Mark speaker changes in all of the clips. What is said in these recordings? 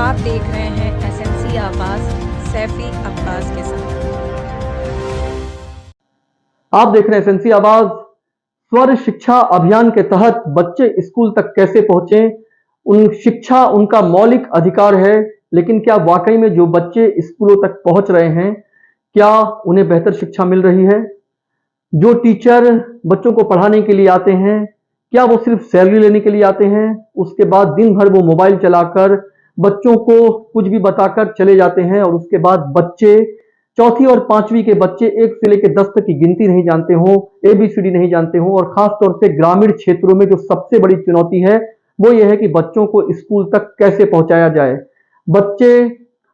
Speaker 1: आप देख रहे हैं एसएमसी आवाज सैफी अब्बास के साथ।
Speaker 2: आप देख रहे हैं एसएमसी आवाज। स्वर शिक्षा अभियान के तहत बच्चे स्कूल तक कैसे पहुंचे, शिक्षा उनका मौलिक अधिकार है, लेकिन क्या वाकई में जो बच्चे स्कूलों तक पहुंच रहे हैं क्या उन्हें बेहतर शिक्षा मिल रही है? जो टीचर बच्चों को पढ़ाने के लिए आते हैं क्या वो सिर्फ सैलरी लेने के लिए आते हैं? उसके बाद दिन भर वो मोबाइल चलाकर बच्चों को कुछ भी बताकर चले जाते हैं और उसके बाद बच्चे चौथी और पांचवी के बच्चे 1 से लेकर 10 तक की गिनती नहीं जानते हो, ABCD नहीं जानते हो। और खास तौर से ग्रामीण क्षेत्रों में जो सबसे बड़ी चुनौती है वो ये है कि बच्चों को स्कूल तक कैसे पहुंचाया जाए। बच्चे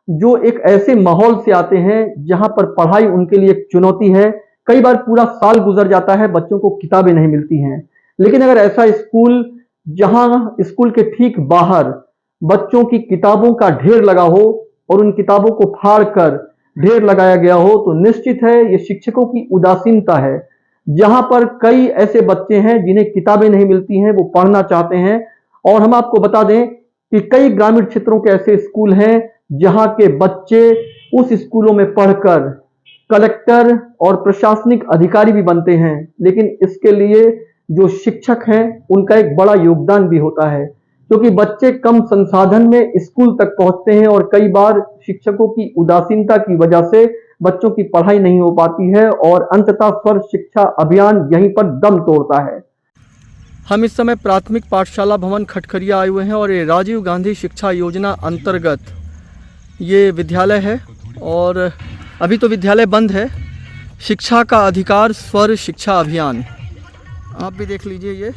Speaker 2: जो एक ऐसे माहौल से आते हैं जहां पर पढ़ाई उनके लिए एक चुनौती है, कई बार पूरा साल गुजर जाता है, बच्चों को किताबें नहीं मिलती हैं। लेकिन अगर ऐसा स्कूल जहां स्कूल के ठीक बाहर बच्चों की किताबों का ढेर लगा हो और उन किताबों को फाड़ कर ढेर लगाया गया हो तो निश्चित है ये शिक्षकों की उदासीनता है। जहां पर कई ऐसे बच्चे हैं जिन्हें किताबें नहीं मिलती हैं, वो पढ़ना चाहते हैं। और हम आपको बता दें कि कई ग्रामीण क्षेत्रों के ऐसे स्कूल हैं जहां के बच्चे उस स्कूलों में पढ़कर कलेक्टर और प्रशासनिक अधिकारी भी बनते हैं, लेकिन इसके लिए जो शिक्षक हैं उनका एक बड़ा योगदान भी होता है, क्योंकि बच्चे कम संसाधन में स्कूल तक पहुंचते हैं और कई बार शिक्षकों की उदासीनता की वजह से बच्चों की पढ़ाई नहीं हो पाती है और अंततः स्वर शिक्षा अभियान यहीं पर दम तोड़ता है।
Speaker 3: हम इस समय प्राथमिक पाठशाला भवन खटखरिया आए हुए हैं और ये राजीव गांधी शिक्षा योजना अंतर्गत ये विद्यालय है और अभी तो विद्यालय बंद है। शिक्षा का अधिकार स्वर शिक्षा अभियान आप भी देख लीजिए।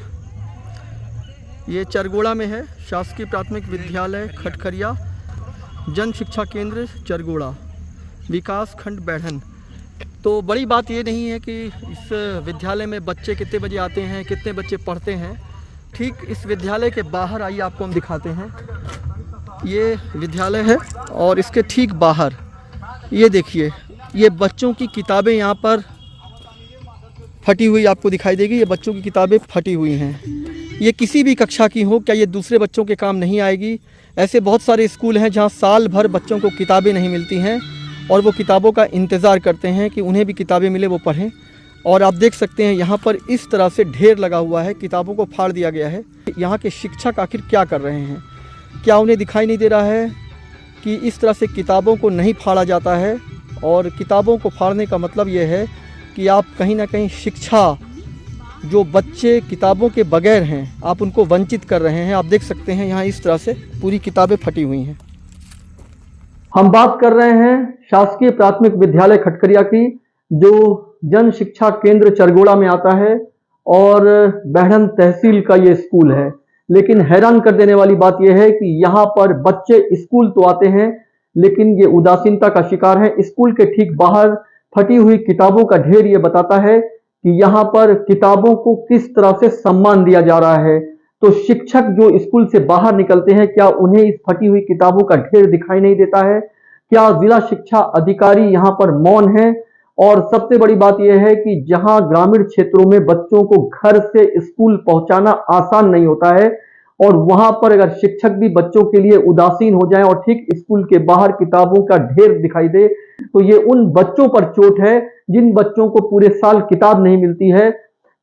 Speaker 3: ये चरगोड़ा में है, शासकीय प्राथमिक विद्यालय खटखरिया, जन शिक्षा केंद्र चरगोड़ा, विकास खंड बैढ़न। तो बड़ी बात ये नहीं है कि इस विद्यालय में बच्चे कितने बजे आते हैं, कितने बच्चे पढ़ते हैं। ठीक इस विद्यालय के बाहर आइए आपको हम दिखाते हैं। ये विद्यालय है और इसके ठीक बाहर ये देखिए, ये बच्चों की किताबें यहाँ पर फटी हुई आपको दिखाई देगी। ये बच्चों की किताबें फटी हुई हैं। ये किसी भी कक्षा की हो, क्या ये दूसरे बच्चों के काम नहीं आएगी? ऐसे बहुत सारे स्कूल हैं जहाँ साल भर बच्चों को किताबें नहीं मिलती हैं और वो किताबों का इंतज़ार करते हैं कि उन्हें भी किताबें मिले, वो पढ़ें। और आप देख सकते हैं यहाँ पर इस तरह से ढेर लगा हुआ है, किताबों को फाड़ दिया गया है। यहाँ के शिक्षक आखिर क्या कर रहे हैं? क्या उन्हें दिखाई नहीं दे रहा है कि इस तरह से किताबों को नहीं फाड़ा जाता है? और किताबों को फाड़ने का मतलब ये है कि आप कहीं ना कहीं शिक्षा, जो बच्चे किताबों के बगैर हैं, आप उनको वंचित कर रहे हैं। आप देख सकते हैं यहाँ इस तरह से पूरी किताबें फटी हुई हैं।
Speaker 2: हम बात कर रहे हैं शासकीय प्राथमिक विद्यालय खटखरिया की, जो जन शिक्षा केंद्र चरगोड़ा में आता है और बैढ़न तहसील का ये स्कूल है। लेकिन हैरान कर देने वाली बात यह है कि यहाँ पर बच्चे स्कूल तो आते हैं लेकिन ये उदासीनता का शिकार है। स्कूल के ठीक बाहर फटी हुई किताबों का ढेर ये बताता है कि यहाँ पर किताबों को किस तरह से सम्मान दिया जा रहा है। तो शिक्षक जो स्कूल से बाहर निकलते हैं, क्या उन्हें इस फटी हुई किताबों का ढेर दिखाई नहीं देता है? क्या जिला शिक्षा अधिकारी यहाँ पर मौन है? और सबसे बड़ी बात यह है कि जहाँ ग्रामीण क्षेत्रों में बच्चों को घर से स्कूल पहुंचाना आसान नहीं होता है और वहां पर अगर शिक्षक भी बच्चों के लिए उदासीन हो जाएं और ठीक स्कूल के बाहर किताबों का ढेर दिखाई दे, तो ये उन बच्चों पर चोट है जिन बच्चों को पूरे साल किताब नहीं मिलती है।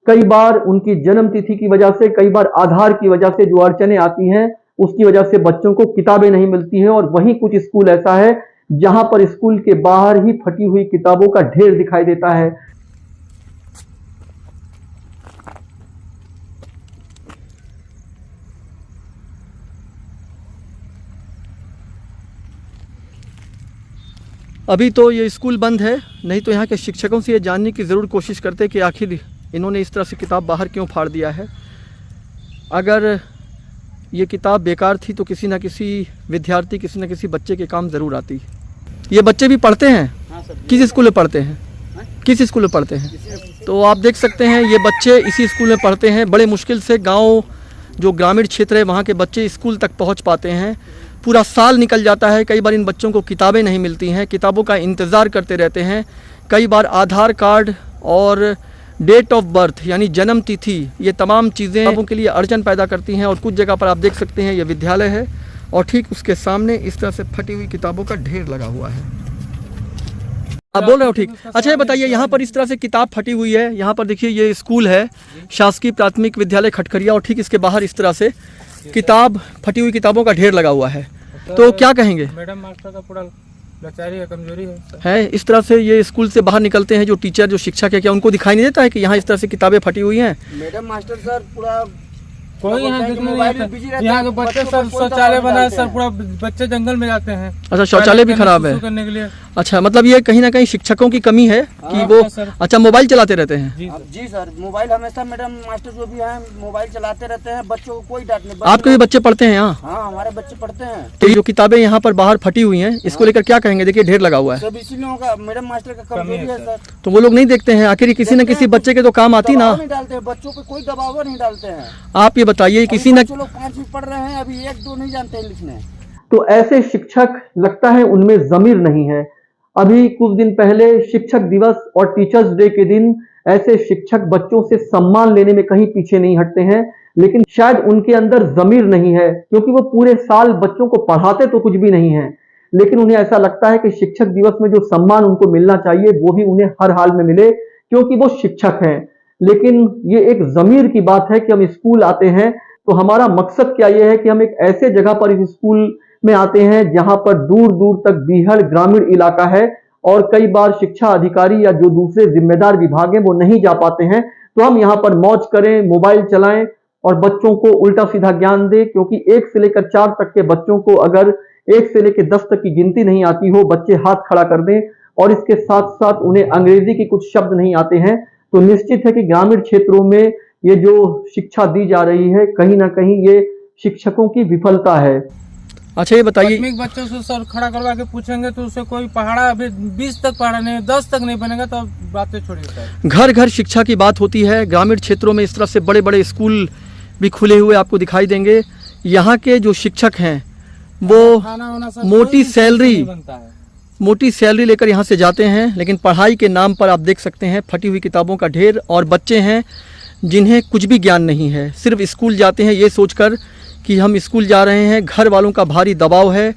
Speaker 2: कई बार उनकी जन्म तिथि की वजह से, कई बार आधार की वजह से जो अड़चने आती हैं उसकी वजह से बच्चों को किताबें नहीं मिलती हैं। और वहीं कुछ स्कूल ऐसा है जहां पर स्कूल के बाहर ही फटी हुई किताबों का ढेर दिखाई देता है।
Speaker 3: अभी तो ये स्कूल बंद है, नहीं तो यहाँ के शिक्षकों से ये जानने की ज़रूर कोशिश करते कि आखिर इन्होंने इस तरह से किताब बाहर क्यों फाड़ दिया है। अगर ये किताब बेकार थी तो किसी न किसी विद्यार्थी, किसी न किसी बच्चे के काम ज़रूर आती। ये बच्चे भी पढ़ते हैं?
Speaker 4: हाँ सर।
Speaker 3: किस स्कूल में पढ़ते हैं? किस स्कूल में पढ़ते हैं? तो आप देख सकते हैं ये बच्चे इसी स्कूल में पढ़ते हैं। बड़े मुश्किल से गाँव, जो ग्रामीण क्षेत्र है, वहाँ के बच्चे स्कूल तक पहुँच पाते हैं। पूरा साल निकल जाता है, कई बार इन बच्चों को किताबें नहीं मिलती हैं, किताबों का इंतज़ार करते रहते हैं। कई बार आधार कार्ड और डेट ऑफ बर्थ यानी जन्म तिथि, ये तमाम चीज़ें किताबों के लिए अड़चन पैदा करती हैं। और कुछ जगह पर आप देख सकते हैं ये विद्यालय है और ठीक उसके सामने इस तरह से फटी हुई किताबों का ढेर लगा हुआ है। आप बोल रहे हो ठीक। अच्छा ये बताइए, यहाँ पर इस तरह से किताब फटी हुई है, यहाँ पर देखिए ये स्कूल है शासकीय प्राथमिक विद्यालय खटखरिया, और ठीक इसके बाहर इस तरह से किताब फटी हुई किताबों का ढेर लगा हुआ है, तो क्या कहेंगे?
Speaker 4: मैडम मास्टर का पूरा लाचारी है, कमजोरी
Speaker 3: है। इस तरह से ये स्कूल से बाहर निकलते हैं जो टीचर जो शिक्षक है, क्या उनको दिखाई नहीं देता है कि यहाँ इस तरह से किताबें फटी हुई हैं?
Speaker 5: मैडम मास्टर सर पूरा
Speaker 4: कोई यहाँ देखने नहीं
Speaker 5: मोबाइल में
Speaker 4: आता।
Speaker 5: बिजी रहते
Speaker 4: यहाँ
Speaker 5: हैं,
Speaker 4: के बच्चे
Speaker 5: बच्चों
Speaker 4: सर
Speaker 5: को कोई
Speaker 4: शौचालय
Speaker 5: दबाव
Speaker 4: बना है
Speaker 5: डालते
Speaker 4: सर,
Speaker 5: हैं।
Speaker 4: पूरा बच्चे जंगल में जाते हैं।
Speaker 3: अच्छा शौचालय भी खराब है।
Speaker 4: करने के लिए।
Speaker 3: अच्छा मतलब ये कहीं ना कहीं शिक्षकों की कमी है कि वो
Speaker 4: सर।
Speaker 3: अच्छा मोबाइल चलाते रहते हैं।
Speaker 5: जी सर, मोबाइल हमेशा मैडम मास्टर जो भी हैं मोबाइल चलाते रहते हैं, बच्चों को कोई डांट नहीं।
Speaker 3: आपके भी बच्चे पढ़ते हैं यहाँ?
Speaker 5: हाँ हमारे बच्चे पढ़ते हैं।
Speaker 3: तो ये जो किताबें यहाँ पर बाहर फटी हुई हैं इसको लेकर क्या कहेंगे? देखिए ढेर लगा हुआ है।
Speaker 5: सब इसी लोगों का मैडम मास्टर का कमजोरी है सर।
Speaker 3: तो वो लोग नहीं देखते हैं, आखिर किसी न किसी बच्चे के तो काम आती ना।
Speaker 5: दबाव नहीं डालते हैं, बच्चों पे कोई दबाव नहीं डालते हैं।
Speaker 3: आप ये बताइए किसी न
Speaker 5: लोग 5वीं पढ़ रहे हैं, अभी 1-2 नहीं जानते हैं लिखने।
Speaker 2: तो ऐसे शिक्षक लगता है उनमें जमीर नहीं है। अभी कुछ दिन पहले शिक्षक दिवस और टीचर्स डे के दिन ऐसे शिक्षक बच्चों से सम्मान लेने में कहीं पीछे नहीं हटते हैं, लेकिन शायद उनके अंदर जमीर नहीं है, क्योंकि वो पूरे साल बच्चों को पढ़ाते तो कुछ भी नहीं है, लेकिन उन्हें ऐसा लगता है कि शिक्षक दिवस में जो सम्मान उनको मिलना चाहिए वो भी उन्हें हर हाल में मिले, क्योंकि वो शिक्षक हैं। लेकिन ये एक जमीर की बात है कि हम स्कूल आते हैं तो हमारा मकसद क्या ये है कि हम एक ऐसे जगह पर इस स्कूल में आते हैं जहां पर दूर दूर तक बीहड़ ग्रामीण इलाका है और कई बार शिक्षा अधिकारी या जो दूसरे जिम्मेदार विभाग हैं वो नहीं जा पाते हैं, तो हम यहाँ पर मौज करें, मोबाइल चलाएं और बच्चों को उल्टा सीधा ज्ञान दें। क्योंकि 1 से लेकर 4 तक के बच्चों को अगर 1 से लेकर 10 तक की गिनती नहीं आती हो, बच्चे हाथ खड़ा कर दें और इसके साथ साथ उन्हें अंग्रेजी के कुछ शब्द नहीं आते हैं, तो निश्चित है कि ग्रामीण क्षेत्रों में ये जो शिक्षा दी जा रही है कहीं ना कहीं ये शिक्षकों की विफलता है।
Speaker 3: अच्छा ये बताइए,
Speaker 4: प्राथमिक बच्चों से सर खड़ा करवा के पूछेंगे तो उसे कोई पहाड़ा अभी 20 तक पहाड़ा नहीं, 10 तक नहीं बनेगा, तो बातें छोड़िए सर।
Speaker 3: घर घर शिक्षा की बात होती है। ग्रामीण क्षेत्रों में इस तरह से बड़े बड़े स्कूल भी खुले हुए आपको दिखाई देंगे। यहाँ के जो शिक्षक हैं वो
Speaker 4: खाना वाना सर
Speaker 3: मोटी
Speaker 4: कोई
Speaker 3: सैलरी
Speaker 4: नहीं बनता है।
Speaker 3: मोटी सैलरी लेकर यहाँ से जाते हैं, लेकिन पढ़ाई के नाम पर आप देख सकते हैं फटी हुई किताबों का ढेर, और बच्चे हैं जिन्हें कुछ भी ज्ञान नहीं है, सिर्फ स्कूल जाते हैं ये सोचकर कि हम स्कूल जा रहे हैं। घर वालों का भारी दबाव है,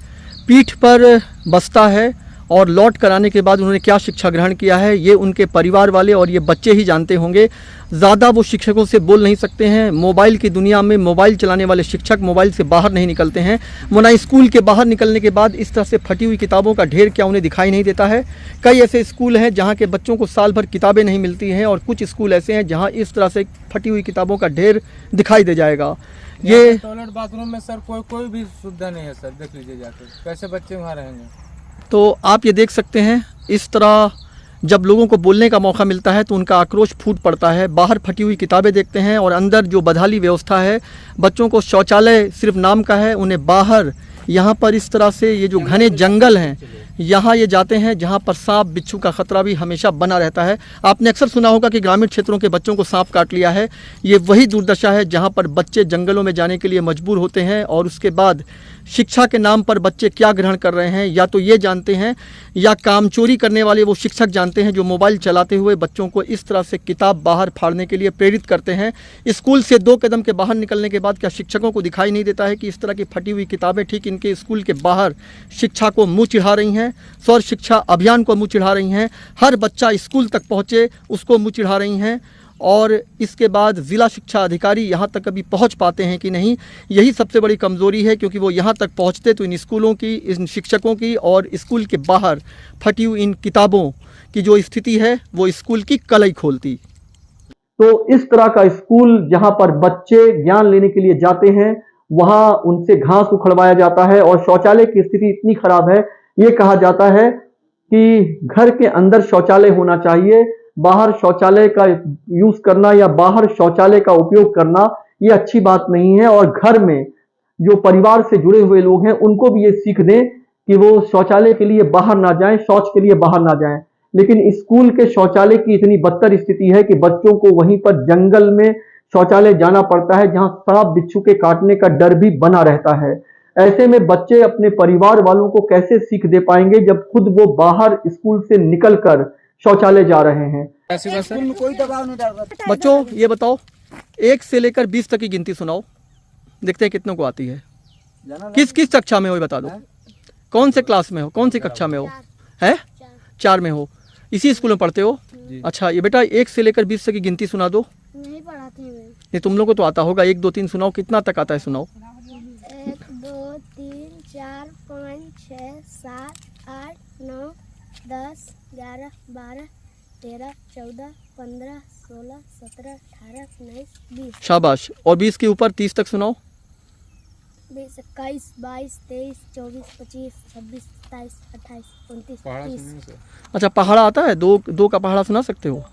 Speaker 3: पीठ पर बस्ता है, और लौट कर आने के बाद उन्होंने क्या शिक्षा ग्रहण किया है ये उनके परिवार वाले और ये बच्चे ही जानते होंगे। ज़्यादा वो शिक्षकों से बोल नहीं सकते हैं। मोबाइल की दुनिया में मोबाइल चलाने वाले शिक्षक मोबाइल से बाहर नहीं निकलते हैं, वरना स्कूल के बाहर निकलने के बाद इस तरह से फटी हुई किताबों का ढेर क्या उन्हें दिखाई नहीं देता है। कई ऐसे स्कूल हैं जहाँ के बच्चों को साल भर किताबें नहीं मिलती हैं, और कुछ स्कूल ऐसे हैं जहाँ इस तरह से फटी हुई किताबों का ढेर दिखाई दे जाएगा। ये
Speaker 4: टॉयलेट बाथरूम में सर कोई भी सुविधा नहीं है सर, देख लीजिए जाकर कैसे बच्चे वहाँ रहेंगे।
Speaker 3: तो आप ये देख सकते हैं इस तरह जब लोगों को बोलने का मौका मिलता है तो उनका आक्रोश फूट पड़ता है। बाहर फटी हुई किताबें देखते हैं और अंदर जो बदहाली व्यवस्था है, बच्चों को शौचालय सिर्फ नाम का है, उन्हें बाहर यहाँ पर इस तरह से ये जो घने जंगल हैं यहाँ ये जाते हैं जहाँ पर सांप बिच्छू का खतरा भी हमेशा बना रहता है। आपने अक्सर सुना होगा कि ग्रामीण क्षेत्रों के बच्चों को सांप काट लिया है। ये वही दुर्दशा है जहाँ पर बच्चे जंगलों में जाने के लिए मजबूर होते हैं, और उसके बाद शिक्षा के नाम पर बच्चे क्या ग्रहण कर रहे हैं या तो ये जानते हैं या काम चोरी करने वाले वो शिक्षक जानते हैं जो मोबाइल चलाते हुए बच्चों को इस तरह से किताब बाहर फाड़ने के लिए प्रेरित करते हैं। स्कूल से 2 कदम के बाहर निकलने के बाद क्या शिक्षकों को दिखाई नहीं देता है कि इस तरह की फटी हुई किताबें ठीक इनके स्कूल के बाहर शिक्षा को मुँह चिढ़ा रही हैं, सर्व शिक्षा अभियान को मुँह चिढ़ा रही हैं, हर बच्चा स्कूल तक पहुँचे उसको मुँह चिढ़ा रही हैं, और इसके बाद ज़िला शिक्षा अधिकारी यहाँ तक कभी पहुँच पाते हैं कि नहीं, यही सबसे बड़ी कमज़ोरी है। क्योंकि वो यहाँ तक पहुँचते तो इन स्कूलों की, इन शिक्षकों की और स्कूल के बाहर फटी हुई इन किताबों की जो स्थिति है वो स्कूल की कलई खोलती।
Speaker 2: तो इस तरह का स्कूल जहां पर बच्चे ज्ञान लेने के लिए जाते हैं वहां उनसे घास उखड़वाया जाता है, और शौचालय की स्थिति इतनी खराब है, ये कहा जाता है कि घर के अंदर शौचालय होना चाहिए, बाहर शौचालय का यूज करना या बाहर शौचालय का उपयोग करना ये अच्छी बात नहीं है। और घर में जो परिवार से जुड़े हुए लोग हैं उनको भी ये सीख दें कि वो शौचालय के लिए बाहर ना जाएं, शौच के लिए बाहर ना जाएं। लेकिन स्कूल के शौचालय की इतनी बदतर स्थिति है कि बच्चों को वहीं पर जंगल में शौचालय जाना पड़ता है जहां सांप बिच्छू के काटने का डर भी बना रहता है। ऐसे में बच्चे अपने परिवार वालों को कैसे सीख दे पाएंगे जब खुद वो बाहर स्कूल से निकलकर शौचालय जा रहे हैं।
Speaker 5: स्कूल में कोई दबाव नहीं डाल रहा।
Speaker 3: बच्चों ये बताओ 1 से लेकर 20 तक की गिनती सुनाओ, देखते हैं कितनों को आती है। किस किस कक्षा में हो ये बता दो। कौन से क्लास में हो, कौन सी कक्षा में हो? है 4 में हो। इसी स्कूल में पढ़ते हो? अच्छा, ये बेटा 1 से लेकर 20 तक की गिनती सुना दो।
Speaker 6: नहीं पढ़ाते हैं।
Speaker 3: नहीं, तुम लोग को तो आता होगा। 1 2 3 सुनाओ। कितना तक आता है सुनाओ।
Speaker 6: 1 2 3 4 5 6 7 8 9 10 11 12 13 14 15 16 17 18 19 20
Speaker 3: शाबाश। और 20 के ऊपर 30 तक सुनाओ।
Speaker 6: 20 21 22 23 24 25 26 27 28 29 30।
Speaker 3: अच्छा, पहाड़ा आता है? 2 का पहाड़ा सुना सकते हो?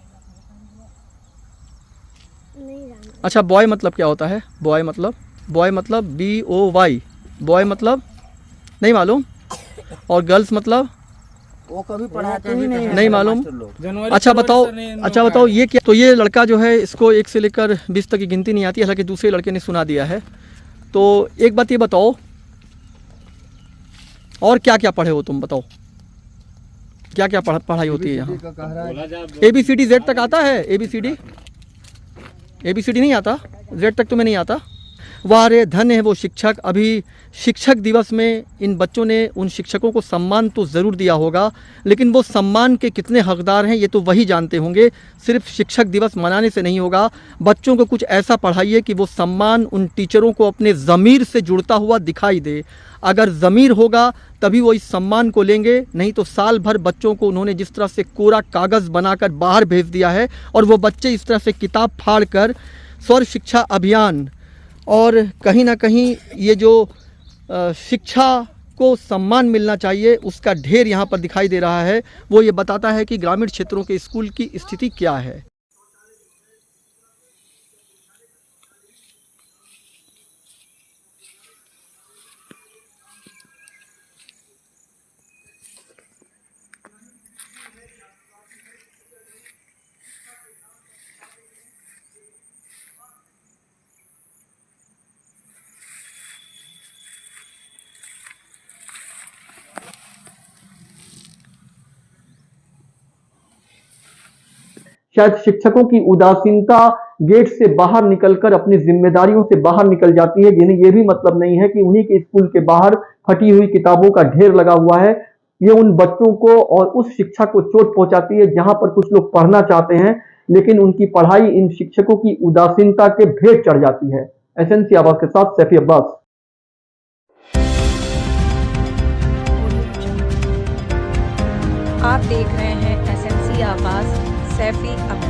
Speaker 6: नहीं जानते।
Speaker 3: अच्छा, बॉय मतलब क्या होता है? बॉय मतलब BOY, बॉय मतलब नहीं मालूम। और गर्ल्स मतलब
Speaker 5: वो कभी पढ़ाते ही नहीं है
Speaker 3: नहीं मालूम।
Speaker 5: मास्टर लोग।
Speaker 4: जनवरी
Speaker 3: अच्छा
Speaker 4: फरवरी
Speaker 3: बताओ,
Speaker 4: से नहीं इन
Speaker 3: अच्छा
Speaker 4: लोगों
Speaker 3: बताओ
Speaker 4: का
Speaker 3: ये क्या। तो ये लड़का जो है, इसको 1 से लेकर 20 तक की गिनती नहीं आती, हालांकि दूसरे लड़के ने सुना दिया है। तो एक बात ये बताओ, और क्या क्या पढ़े हो तुम? बताओ क्या क्या पढ़ाई होती है यहाँ? ABCD Z तक आता है? ABCD नहीं आता? Z तक तुम्हें नहीं आता? वाह रे, धन्य है वो शिक्षक। अभी शिक्षक दिवस में इन बच्चों ने उन शिक्षकों को सम्मान तो ज़रूर दिया होगा, लेकिन वो सम्मान के कितने हकदार हैं ये तो वही जानते होंगे। सिर्फ शिक्षक दिवस मनाने से नहीं होगा, बच्चों को कुछ ऐसा पढ़ाइए कि वो सम्मान उन टीचरों को अपने ज़मीर से जुड़ता हुआ दिखाई दे। अगर ज़मीर होगा तभी वो इस सम्मान को लेंगे, नहीं तो साल भर बच्चों को उन्होंने जिस तरह से कोरा कागज़ बनाकर बाहर भेज दिया है, और वो बच्चे इस तरह से किताब फाड़ कर सर्व शिक्षा अभियान और कहीं ना कहीं ये जो शिक्षा को सम्मान मिलना चाहिए उसका ढेर यहाँ पर दिखाई दे रहा है। वो ये बताता है कि ग्रामीण क्षेत्रों के स्कूल की स्थिति क्या है।
Speaker 2: शायद शिक्षकों की उदासीनता गेट से बाहर निकलकर अपनी जिम्मेदारियों से बाहर निकल जाती है। यानी ये भी मतलब नहीं है कि उन्हीं के स्कूल के बाहर फटी हुई किताबों का ढेर लगा हुआ है। ये उन बच्चों को और उस शिक्षा को चोट पहुंचाती है जहां पर कुछ लोग पढ़ना चाहते हैं, लेकिन उनकी पढ़ाई इन शिक्षकों की उदासीनता के भेंट चढ़ जाती है। एसएनसी आवाज के साथ सैफी अब्बास।
Speaker 1: आप देख रहे हैं SNC आवाज, सैफी अब्बास।